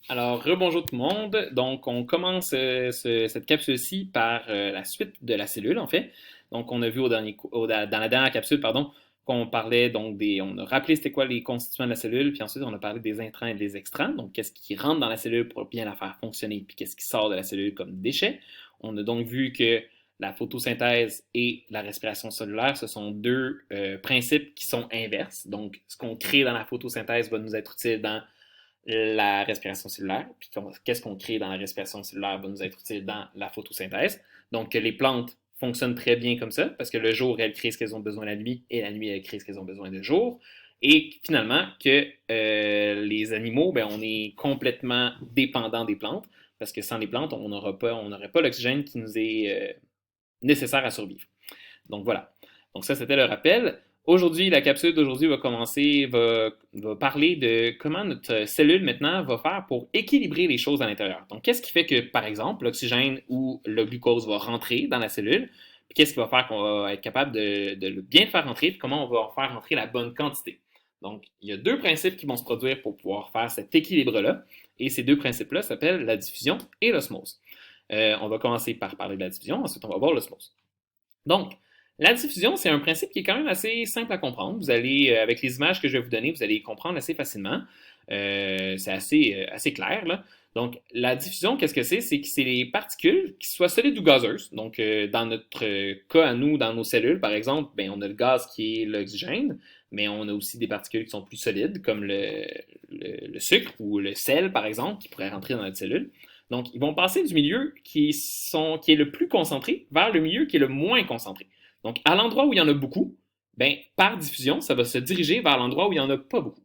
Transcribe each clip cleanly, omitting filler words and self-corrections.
Alors, rebonjour tout le monde. Donc, on commence cette capsule-ci par la suite de la cellule, en fait. Donc, on a vu dans la dernière capsule, pardon, qu'on parlait donc on a rappelé c'était quoi les constituants de la cellule, puis ensuite on a parlé des intrants et des extrants. Donc, qu'est-ce qui rentre dans la cellule pour bien la faire fonctionner, puis qu'est-ce qui sort de la cellule comme déchets. On a donc vu que la photosynthèse et la respiration cellulaire, ce sont deux principes qui sont inverses. Donc, ce qu'on crée dans la photosynthèse va nous être utile dans la respiration cellulaire, puis qu'est-ce qu'on crée dans la respiration cellulaire va nous être utile dans la photosynthèse. Donc, les plantes fonctionnent très bien comme ça, parce que le jour, elles créent ce qu'elles ont besoin la nuit, et la nuit, elles créent ce qu'elles ont besoin de jour. Et finalement, que les animaux, ben, on est complètement dépendant des plantes, parce que sans les plantes, on n'aurait pas l'oxygène qui nous est nécessaire à survivre. Donc voilà. Donc ça, c'était le rappel. Aujourd'hui, la capsule d'aujourd'hui va parler de comment notre cellule maintenant va faire pour équilibrer les choses à l'intérieur. Donc, qu'est-ce qui fait que, par exemple, l'oxygène ou le glucose va rentrer dans la cellule, puis qu'est-ce qui va faire qu'on va être capable de bien le faire rentrer, puis comment on va en faire rentrer la bonne quantité. Donc, il y a deux principes qui vont se produire pour pouvoir faire cet équilibre-là, et ces deux principes-là s'appellent la diffusion et l'osmose. On va commencer par parler de la diffusion, ensuite on va voir l'osmose. Donc, la diffusion, c'est un principe qui est quand même assez simple à comprendre. Vous allez, avec les images que je vais vous donner, vous allez comprendre assez facilement. C'est assez clair, là. Donc, la diffusion, qu'est-ce que c'est? C'est que c'est les particules, qui soient solides ou gazeuses. Donc, dans notre cas à nous, dans nos cellules, par exemple, ben, on a le gaz qui est l'oxygène, mais on a aussi des particules qui sont plus solides, comme le sucre ou le sel, par exemple, qui pourraient rentrer dans notre cellule. Donc, ils vont passer du milieu qui est le plus concentré vers le milieu qui est le moins concentré. Donc, à l'endroit où il y en a beaucoup, ben, par diffusion, ça va se diriger vers l'endroit où il n'y en a pas beaucoup.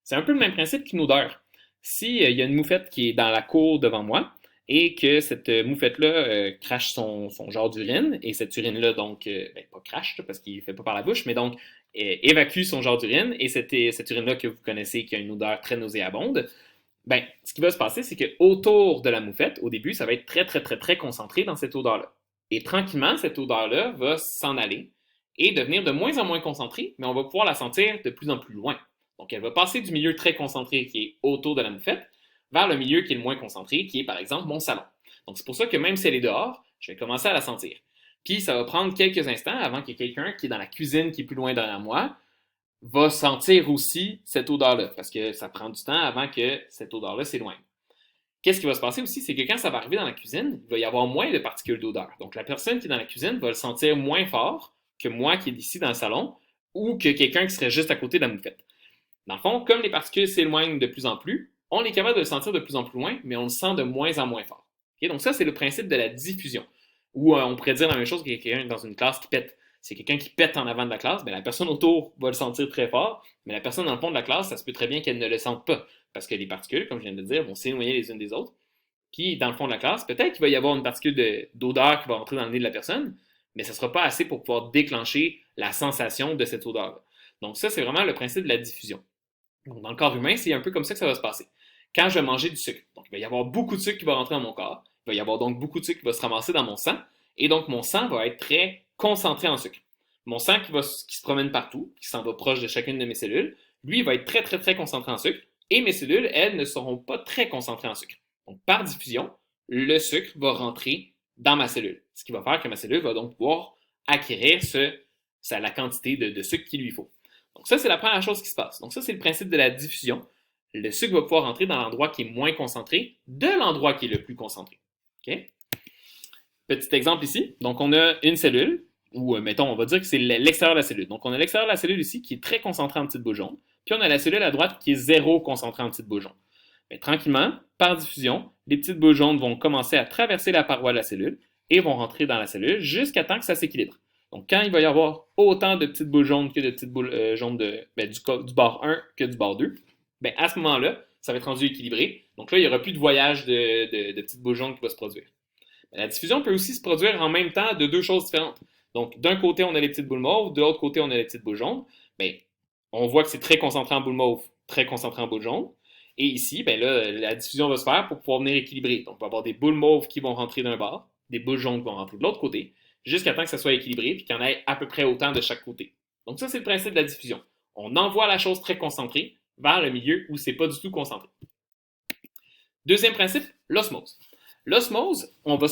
C'est un peu le même principe qu'une odeur. Si il y a une moufette qui est dans la cour devant moi et que cette moufette-là crache son genre d'urine, et cette urine-là, donc, ben, pas crache, parce qu'il ne fait pas par la bouche, mais donc évacue son genre d'urine, et cette urine-là que vous connaissez qui a une odeur très nauséabonde, ben, ce qui va se passer, c'est que autour de la moufette, au début, ça va être très, très, très, très concentré dans cette odeur-là. Et tranquillement, cette odeur-là va s'en aller et devenir de moins en moins concentrée, mais on va pouvoir la sentir de plus en plus loin. Donc, elle va passer du milieu très concentré qui est autour de la moufette vers le milieu qui est le moins concentré, qui est par exemple mon salon. Donc, c'est pour ça que même si elle est dehors, je vais commencer à la sentir. Puis, ça va prendre quelques instants avant qu'il y ait quelqu'un qui est dans la cuisine qui est plus loin derrière moi va sentir aussi cette odeur-là, parce que ça prend du temps avant que cette odeur-là s'éloigne. Qu'est-ce qui va se passer aussi, c'est que quand ça va arriver dans la cuisine, il va y avoir moins de particules d'odeur. Donc la personne qui est dans la cuisine va le sentir moins fort que moi qui est ici dans le salon ou que quelqu'un qui serait juste à côté de la moufette. Dans le fond, comme les particules s'éloignent de plus en plus, on est capable de le sentir de plus en plus loin, mais on le sent de moins en moins fort. Okay? Donc ça, c'est le principe de la diffusion. Ou on pourrait dire la même chose que quelqu'un dans une classe qui pète. C'est quelqu'un qui pète en avant de la classe, ben, la personne autour va le sentir très fort, mais la personne dans le fond de la classe, ça se peut très bien qu'elle ne le sente pas. Parce que les particules, comme je viens de le dire, vont s'éloigner les unes des autres. Puis, dans le fond de la classe, peut-être qu'il va y avoir une particule d'odeur qui va rentrer dans le nez de la personne, mais ça ne sera pas assez pour pouvoir déclencher la sensation de cette odeur-là. Donc, ça, c'est vraiment le principe de la diffusion. Donc, dans le corps humain, c'est un peu comme ça que ça va se passer. Quand je vais manger du sucre, donc il va y avoir beaucoup de sucre qui va rentrer dans mon corps, il va y avoir donc beaucoup de sucre qui va se ramasser dans mon sang, et donc mon sang va être très concentré en sucre. Mon sang qui se promène partout, qui s'en va proche de chacune de mes cellules, lui, il va être très, très, très concentré en sucre, et mes cellules, elles, ne seront pas très concentrées en sucre. Donc, par diffusion, le sucre va rentrer dans ma cellule, ce qui va faire que ma cellule va donc pouvoir acquérir la quantité de sucre qu'il lui faut. Donc ça, c'est la première chose qui se passe. Donc ça, c'est le principe de la diffusion. Le sucre va pouvoir rentrer dans l'endroit qui est moins concentré de l'endroit qui est le plus concentré. OK? Petit exemple ici. Donc on a une cellule, ou mettons, on va dire que c'est l'extérieur de la cellule. Donc on a l'extérieur de la cellule ici qui est très concentré en petites boules jaunes. Puis on a la cellule à droite qui est zéro concentrée en petites boules jaunes. Mais tranquillement, par diffusion, les petites boules jaunes vont commencer à traverser la paroi de la cellule et vont rentrer dans la cellule jusqu'à temps que ça s'équilibre. Donc, quand il va y avoir autant de petites boules jaunes que de petites boules jaunes du bord 1 que du bord 2, ben, à ce moment-là, ça va être rendu équilibré. Donc là, il n'y aura plus de voyage de petites boules jaunes qui va se produire. Mais la diffusion peut aussi se produire en même temps de deux choses différentes. Donc, d'un côté, on a les petites boules mauves, de l'autre côté, on a les petites boules jaunes. Ben, on voit que c'est très concentré en boules mauves, très concentré en boules jaunes. Et ici, ben là, la diffusion va se faire pour pouvoir venir équilibrer. Donc, on va avoir des boules mauves qui vont rentrer d'un bord, des boules jaunes qui vont rentrer de l'autre côté, jusqu'à temps que ça soit équilibré et qu'il y en ait à peu près autant de chaque côté. Donc, ça, c'est le principe de la diffusion. On envoie la chose très concentrée vers le milieu où c'est pas du tout concentré. Deuxième principe, l'osmose. L'osmose, en fait,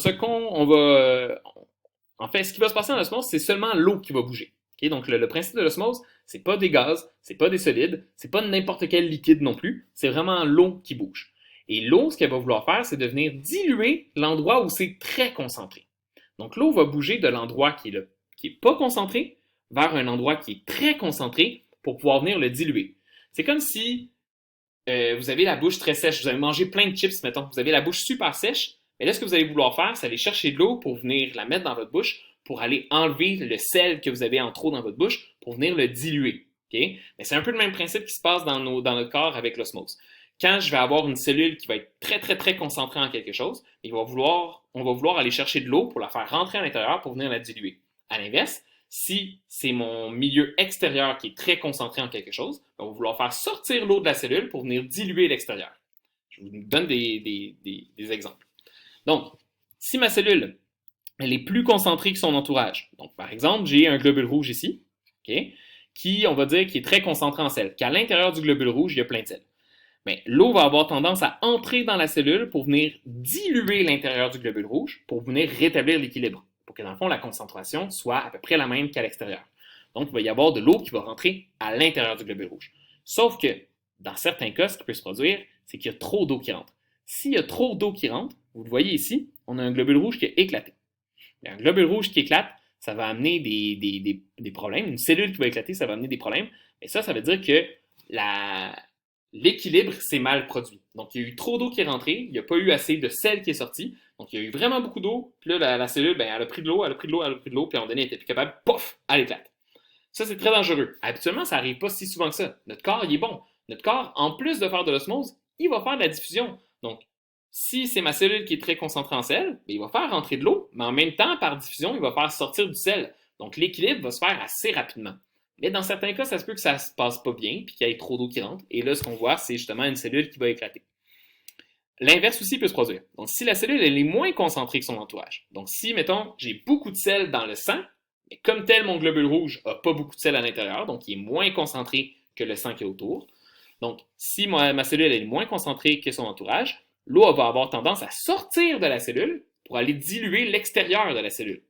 ce qui va se passer en osmose, c'est seulement l'eau qui va bouger. Okay? Donc, le principe de l'osmose, c'est pas des gaz, c'est pas des solides, c'est pas n'importe quel liquide non plus, c'est vraiment l'eau qui bouge. Et l'eau, ce qu'elle va vouloir faire, c'est de venir diluer l'endroit où c'est très concentré. Donc, l'eau va bouger de l'endroit qui est pas concentré vers un endroit qui est très concentré pour pouvoir venir le diluer. C'est comme si vous avez la bouche très sèche, vous avez mangé plein de chips, mettons, vous avez la bouche super sèche, mais là, ce que vous allez vouloir faire, c'est aller chercher de l'eau pour venir la mettre dans votre bouche, pour aller enlever le sel que vous avez en trop dans votre bouche, pour venir le diluer. Okay? Mais c'est un peu le même principe qui se passe dans notre corps avec l'osmose. Quand je vais avoir une cellule qui va être très, très, très concentrée en quelque chose, on va vouloir aller chercher de l'eau pour la faire rentrer à l'intérieur pour venir la diluer. À l'inverse, si c'est mon milieu extérieur qui est très concentré en quelque chose, on va vouloir faire sortir l'eau de la cellule pour venir diluer l'extérieur. Je vous donne des exemples. Donc, si ma cellule elle est plus concentrée que son entourage, donc par exemple, j'ai un globule rouge ici, okay, qui, on va dire, qui est très concentré en sel, qu'à l'intérieur du globule rouge, il y a plein de sel. Mais l'eau va avoir tendance à entrer dans la cellule pour venir diluer l'intérieur du globule rouge, pour venir rétablir l'équilibre, pour que dans le fond, la concentration soit à peu près la même qu'à l'extérieur. Donc, il va y avoir de l'eau qui va rentrer à l'intérieur du globule rouge. Sauf que, dans certains cas, ce qui peut se produire, c'est qu'il y a trop d'eau qui rentre. S'il y a trop d'eau qui rentre, vous le voyez ici, on a un globule rouge qui a éclaté. Un globule rouge qui éclate, ça va amener des problèmes. Une cellule qui va éclater, ça va amener des problèmes. Et ça veut dire que l'équilibre s'est mal produit. Donc, il y a eu trop d'eau qui est rentrée, il n'y a pas eu assez de sel qui est sorti. Donc, il y a eu vraiment beaucoup d'eau. Puis là, la cellule, ben, elle a pris de l'eau, elle a pris de l'eau, elle a pris de l'eau, puis à un moment donné, elle n'était plus capable, pouf, elle éclate. Ça, c'est très dangereux. Habituellement, ça n'arrive pas si souvent que ça. Notre corps, il est bon. Notre corps, en plus de faire de l'osmose, il va faire de la diffusion. Donc, si c'est ma cellule qui est très concentrée en sel, il va faire rentrer de l'eau, mais en même temps, par diffusion, il va faire sortir du sel. Donc, l'équilibre va se faire assez rapidement. Mais dans certains cas, ça se peut que ça se passe pas bien, puis qu'il y ait trop d'eau qui rentre. Et là, ce qu'on voit, c'est justement une cellule qui va éclater. L'inverse aussi peut se produire. Donc, si la cellule elle est moins concentrée que son entourage, donc si, mettons, j'ai beaucoup de sel dans le sang, mais comme tel, mon globule rouge n'a pas beaucoup de sel à l'intérieur, donc il est moins concentré que le sang qui est autour. Donc, si ma cellule est moins concentrée que son entourage, l'eau va avoir tendance à sortir de la cellule pour aller diluer l'extérieur de la cellule.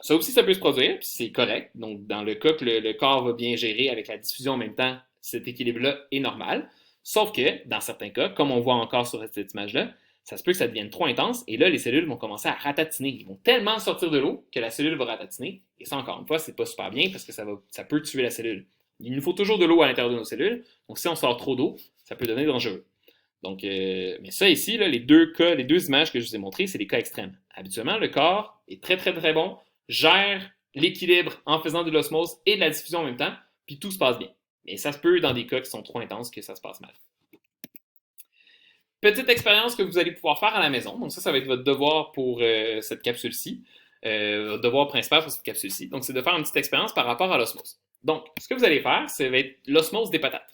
Ça aussi, ça peut se produire, puis c'est correct. Donc, dans le cas que le corps va bien gérer avec la diffusion en même temps, cet équilibre-là est normal. Sauf que, dans certains cas, comme on voit encore sur cette image-là, ça se peut que ça devienne trop intense, et là, les cellules vont commencer à ratatiner. Ils vont tellement sortir de l'eau que la cellule va ratatiner. Et ça, encore une fois, c'est pas super bien parce que ça peut tuer la cellule. Il nous faut toujours de l'eau à l'intérieur de nos cellules. Donc, si on sort trop d'eau, ça peut devenir dangereux. Donc, mais ça ici, là, les deux images que je vous ai montrées, c'est des cas extrêmes. Habituellement, le corps est très, très, très bon, gère l'équilibre en faisant de l'osmose et de la diffusion en même temps, puis tout se passe bien. Mais ça se peut dans des cas qui sont trop intenses que ça se passe mal. Petite expérience que vous allez pouvoir faire à la maison. Donc ça va être votre devoir pour cette capsule-ci. Votre devoir principal pour cette capsule-ci. Donc c'est de faire une petite expérience par rapport à l'osmose. Donc, ce que vous allez faire, ça va être l'osmose des patates.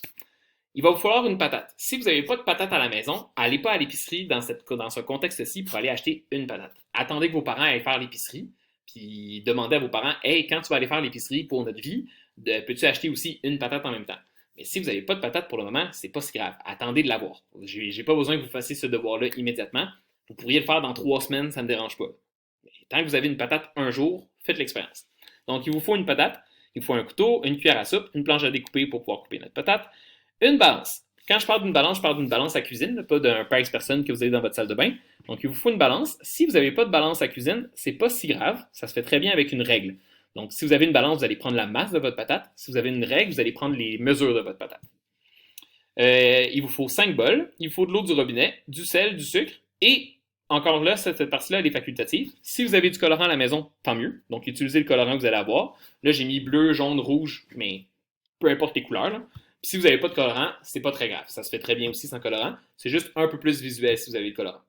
Il va vous falloir une patate. Si vous n'avez pas de patate à la maison, allez pas à l'épicerie dans ce contexte-ci pour aller acheter une patate. Attendez que vos parents aillent faire l'épicerie, puis demandez à vos parents, hey, quand tu vas aller faire l'épicerie pour notre vie, peux-tu acheter aussi une patate en même temps? Mais si vous n'avez pas de patate pour le moment, c'est pas si grave. Attendez de l'avoir. J'ai pas besoin que vous fassiez ce devoir-là immédiatement. Vous pourriez le faire dans 3 semaines, ça ne me dérange pas. Mais tant que vous avez une patate un jour, faites l'expérience. Donc, il vous faut une patate, il vous faut un couteau, une cuillère à soupe, une planche à découper pour pouvoir couper notre patate, une balance. Quand je parle d'une balance, je parle d'une balance à cuisine, pas d'un Pax personne que vous avez dans votre salle de bain. Donc, il vous faut une balance. Si vous n'avez pas de balance à cuisine, c'est pas si grave. Ça se fait très bien avec une règle. Donc, si vous avez une balance, vous allez prendre la masse de votre patate. Si vous avez une règle, vous allez prendre les mesures de votre patate. Il vous faut 5 bols. Il vous faut de l'eau du robinet, du sel, du sucre. Et encore là, cette partie-là, elle est facultative. Si vous avez du colorant à la maison, tant mieux. Donc, utilisez le colorant que vous allez avoir. Là, j'ai mis bleu, jaune, rouge, mais peu importe les couleurs. Là. Puis si vous n'avez pas de colorant, c'est pas très grave. Ça se fait très bien aussi sans colorant. C'est juste un peu plus visuel si vous avez le colorant.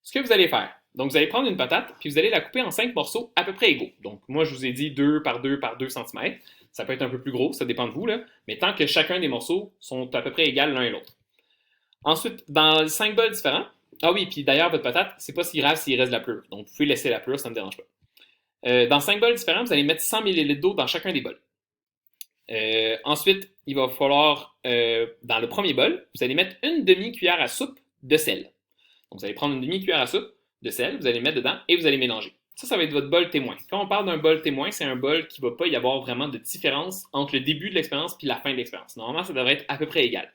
Ce que vous allez faire, donc vous allez prendre une patate, puis vous allez la couper en 5 morceaux à peu près égaux. Donc moi, je vous ai dit 2 par 2 par 2 cm. Ça peut être un peu plus gros, ça dépend de vous, là. Mais tant que chacun des morceaux sont à peu près égaux l'un et l'autre. Ensuite, dans 5 bols différents, ah oui, puis d'ailleurs, votre patate, c'est pas si grave s'il reste de la pleure. Donc vous pouvez laisser la pleure, ça ne me dérange pas. Dans 5 bols différents, vous allez mettre 100 ml d'eau dans chacun des bols. Ensuite, il va falloir, dans le premier bol, vous allez mettre une demi-cuillère à soupe de sel. Donc, vous allez prendre une demi-cuillère à soupe de sel, vous allez mettre dedans et vous allez mélanger. Ça va être votre bol témoin. Quand on parle d'un bol témoin, c'est un bol qui ne va pas y avoir vraiment de différence entre le début de l'expérience et la fin de l'expérience. Normalement, ça devrait être à peu près égal.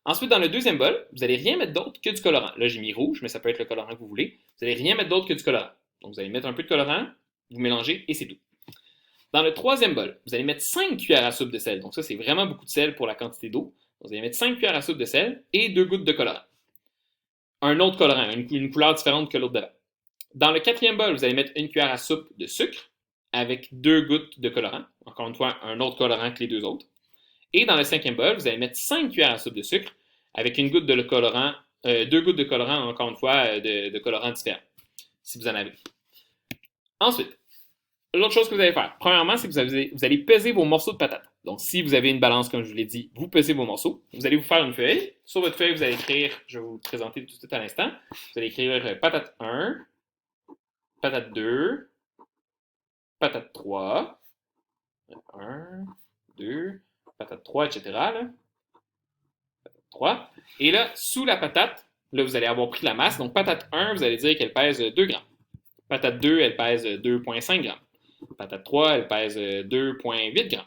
Ensuite, dans le deuxième bol, vous n'allez rien mettre d'autre que du colorant. Là, j'ai mis rouge, mais ça peut être le colorant que vous voulez. Vous n'allez rien mettre d'autre que du colorant. Donc, vous allez mettre un peu de colorant, vous mélangez et c'est tout. Dans le troisième bol, vous allez mettre 5 cuillères à soupe de sel. Donc ça, c'est vraiment beaucoup de sel pour la quantité d'eau. Vous allez mettre 5 cuillères à soupe de sel et 2 gouttes de colorant. Un autre colorant, une couleur différente que l'autre d'avant. Dans le quatrième bol, vous allez mettre une cuillère à soupe de sucre avec 2 gouttes de colorant. Encore une fois, un autre colorant que les deux autres. Et dans le cinquième bol, vous allez mettre 5 cuillères à soupe de sucre avec une goutte de colorant, 2 gouttes de colorant, encore une fois, de colorant différent, si vous en avez. Ensuite, l'autre chose que vous allez faire, premièrement, c'est que vous allez peser vos morceaux de patates. Donc, si vous avez une balance, comme je vous l'ai dit, vous pesez vos morceaux. Vous allez vous faire une feuille. Sur votre feuille, vous allez écrire, je vais vous le présenter tout de suite à l'instant, vous allez écrire patate 1, patate 2, patate 3, 1, 2, patate 3, etc. Là. 3. Et là, sous la patate, là, vous allez avoir pris la masse. Donc, patate 1, vous allez dire qu'elle pèse 2 grammes. Patate 2, elle pèse 2,5 grammes. Patate 3, elle pèse 2,8 grammes.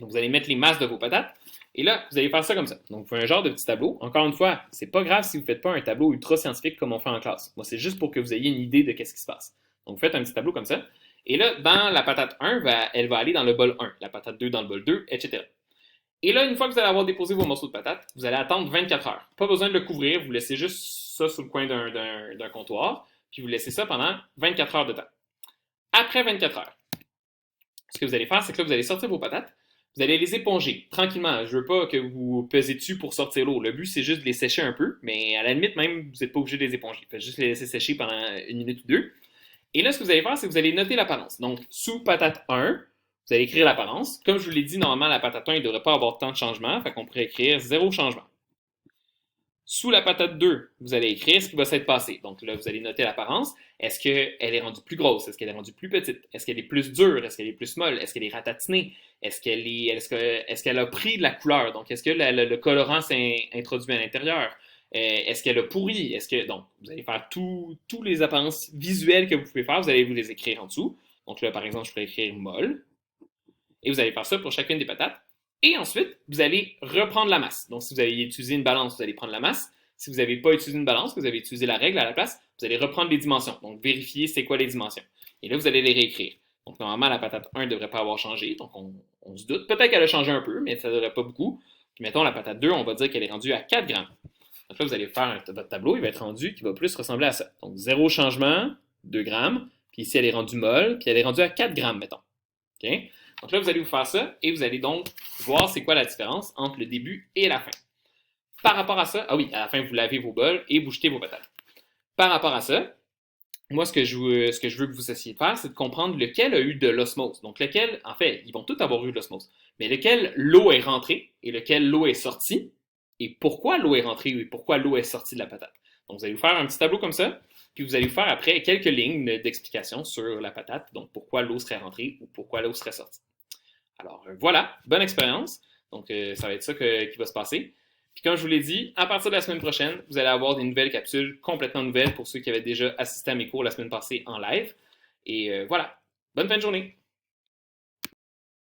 Donc, vous allez mettre les masses de vos patates. Et là, vous allez faire ça comme ça. Donc, vous faites un genre de petit tableau. Encore une fois, c'est pas grave si vous ne faites pas un tableau ultra scientifique comme on fait en classe. Moi, c'est juste pour que vous ayez une idée de ce qui se passe. Donc, vous faites un petit tableau comme ça. Et là, dans la patate 1, elle va aller dans le bol 1. La patate 2 dans le bol 2, etc. Et là, une fois que vous allez avoir déposé vos morceaux de patates, vous allez attendre 24 heures. Pas besoin de le couvrir, vous laissez juste ça sous le coin d'un comptoir, puis vous laissez ça pendant 24 heures de temps. Après 24 heures, ce que vous allez faire, c'est que là, vous allez sortir vos patates, vous allez les éponger tranquillement. Je ne veux pas que vous pesez dessus pour sortir l'eau. Le but, c'est juste de les sécher un peu, mais à la limite, même, vous n'êtes pas obligé de les éponger. Faites juste les laisser sécher pendant 1 minute ou 2. Et là, ce que vous allez faire, c'est que vous allez noter l'apparence. Donc, sous patate 1, vous allez écrire l'apparence. Comme je vous l'ai dit, normalement, la patate 1, il ne devrait pas avoir tant de changements. Fait qu'on pourrait écrire 0 changement. Sous la patate 2, vous allez écrire ce qui va s'être passé. Donc là, vous allez noter l'apparence. Est-ce qu'elle est rendue plus grosse? Est-ce qu'elle est rendue plus petite? Est-ce qu'elle est plus dure? Est-ce qu'elle est plus molle? Est-ce qu'elle est ratatinée? Est-ce qu'elle a pris de la couleur? Donc, est-ce que le colorant s'est introduit à l'intérieur? Est-ce qu'elle a pourri? Donc, vous allez faire tous les apparences visuelles que vous pouvez faire. Vous allez vous les écrire en dessous. Donc là, par exemple, je pourrais écrire molle. Et vous allez faire ça pour chacune des patates. Et ensuite, vous allez reprendre la masse. Donc, si vous avez utilisé une balance, vous allez prendre la masse. Si vous n'avez pas utilisé une balance, que vous avez utilisé la règle à la place, vous allez reprendre les dimensions. Donc, vérifier c'est quoi les dimensions. Et là, vous allez les réécrire. Donc, normalement, la patate 1 ne devrait pas avoir changé. Donc, on se doute. Peut-être qu'elle a changé un peu, mais ça ne devrait pas beaucoup. Puis, mettons, la patate 2, on va dire qu'elle est rendue à 4 grammes. Donc là, vous allez faire votre tableau, il va être rendu qui va plus ressembler à ça. Donc, 0 changement, 2 grammes. Puis ici, elle est rendue molle, puis elle est rendue à 4 grammes, mettons. OK? Donc là, vous allez vous faire ça et vous allez donc voir c'est quoi la différence entre le début et la fin. Par rapport à ça, à la fin, vous lavez vos bols et vous jetez vos patates. Par rapport à ça, moi, ce que je veux que vous essayiez de faire, c'est de comprendre lequel a eu de l'osmose. Donc, lequel, en fait, ils vont tous avoir eu de l'osmose, mais lequel l'eau est rentrée et lequel l'eau est sortie et pourquoi l'eau est rentrée et pourquoi l'eau est sortie de la patate. Donc, vous allez vous faire un petit tableau comme ça, puis vous allez vous faire après quelques lignes d'explication sur la patate, donc pourquoi l'eau serait rentrée ou pourquoi l'eau serait sortie. Alors voilà, bonne expérience. Donc ça va être ça qui va se passer. Puis comme je vous l'ai dit, à partir de la semaine prochaine, vous allez avoir des nouvelles capsules complètement nouvelles pour ceux qui avaient déjà assisté à mes cours la semaine passée en live. Et voilà, bonne fin de journée.